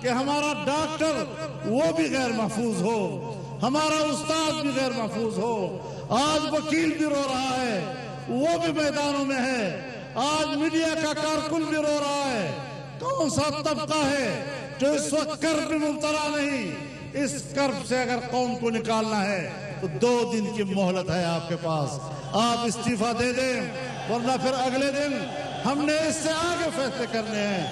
कि हमारा डॉक्टर वो भी गैर महफूज हो, हमारा उस्ताद भी गैर महफूज हो। आज वकील भी रो रहा है, वो भी मैदानों में है। आज मीडिया का कारकुन भी रो रहा है। कौन सा तबका है जो इस वक्त कर्ब में मुब्तला नहीं? इस कर्ब से अगर कौम को निकालना है तो 2 दिन की मोहलत है आपके पास। आप इस्तीफा दे दें, वरना फिर अगले दिन हमने इससे आगे फैसले करने हैं।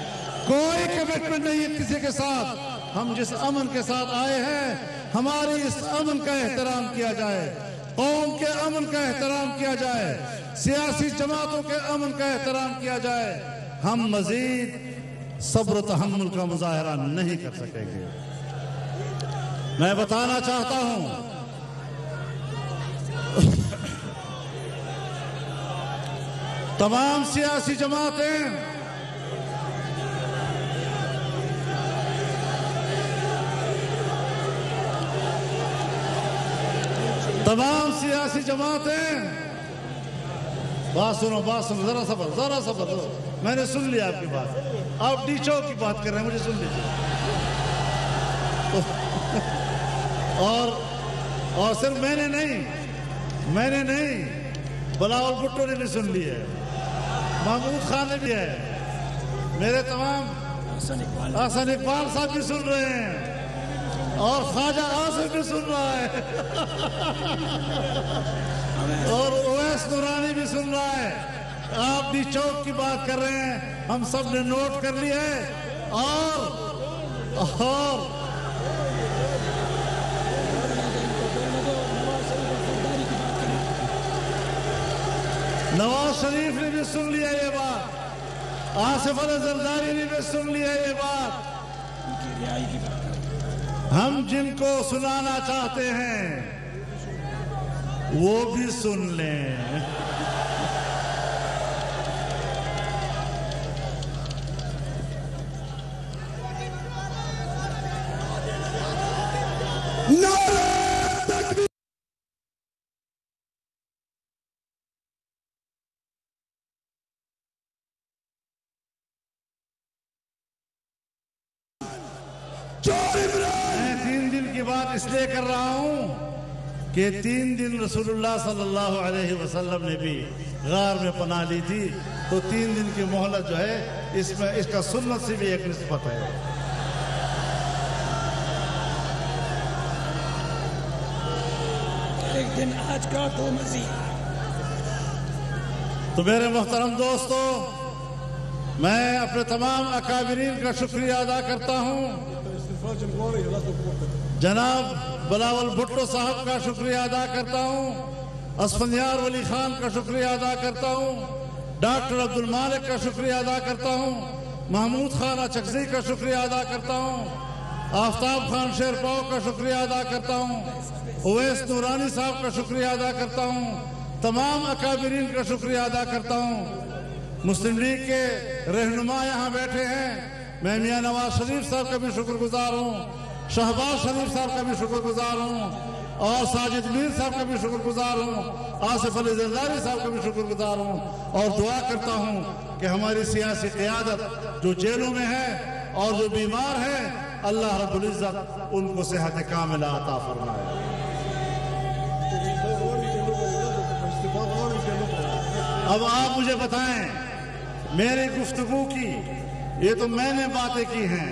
कोई कमिटमेंट नहीं है किसी के साथ। हम जिस अमन के साथ आए हैं, हमारे इस अमन का एहतराम किया जाए, कौम के अमन का एहतराम किया जाए, सियासी जमातों के अमन का एहतराम किया जाए। हम मजीद सब्र तहम्मुल का मुजाहरा नहीं कर सकेंगे। मैं बताना चाहता हूं तमाम सियासी जमातें बात सुनो, जरा सबर दो। मैंने सुन लिया आपकी बात। आप डीचो की बात कर रहे हैं, मुझे सुन लीजिए। और सिर्फ मैंने नहीं, बिलावल भुट्टो ने भी सुन ली है, महमूद खान ने भी है, मेरे तमाम हसन इकबाल साहब भी सुन रहे हैं, और ख्वाजा आसिफ भी सुन रहा है, और ओवैस नूरानी भी सुन रहा है। आप भी चौक की बात कर रहे हैं, हम सब ने नोट कर ली है। और नवाज शरीफ ने भी सुन लिया ये बात, आसिफ अली जरदारी ने भी सुन लिया ये बात। हम जिनको सुनाना चाहते हैं वो भी सुन लें। मैं 3 दिन की बात इसलिए कर रहा हूं कि 3 दिन रसूलुल्लाह सल्लल्लाहु अलैहि वसल्लम ने भी गार में पनाह ली थी, तो 3 दिन की मोहलत जो है इसमें इसका सुन्नत से भी एक निस्बत है। एक दिन आज का 2 मजीद। तो मेरे मोहतरम दोस्तों, मैं अपने तमाम अकाबिरीन का शुक्रिया अदा करता हूं। जनाब बिलावल भुट्टो साहब का शुक्रिया अदा करता हूं, असफंदियार वली खान का शुक्रिया अदा करता हूं, डॉक्टर अब्दुल मालिक का शुक्रिया अदा करता हूं, महमूद खान अचकजी का शुक्रिया अदा करता हूं, आफ्ताब खान शेरपाव का शुक्रिया अदा करता हूं, ओवैस नूरानी साहब का शुक्रिया अदा करता हूं, तमाम अकाबिरीन का शुक्रिया अदा करता हूं। मुस्लिम लीग के रहनुमा यहाँ बैठे हैं, मैं मियां नवाज शरीफ साहब का भी शुक्रगुजार हूँ, शहबाज शरीफ साहब का भी शुक्रगुजार हूँ, और साजिद मीर साहब का भी शुक्रगुजार हूँ, आसिफ अली जरदारी साहब का भी शुक्रगुजार हूँ। और दुआ करता हूँ कि हमारी सियासी क़यादत जो जेलों में है और जो बीमार है, अल्लाह रब्बुल इज़्ज़त उनको सेहत कामिला अता फरमाए। अब आप मुझे बताएं, मेरी गुफ्तगू की ये तो मैंने बातें की हैं।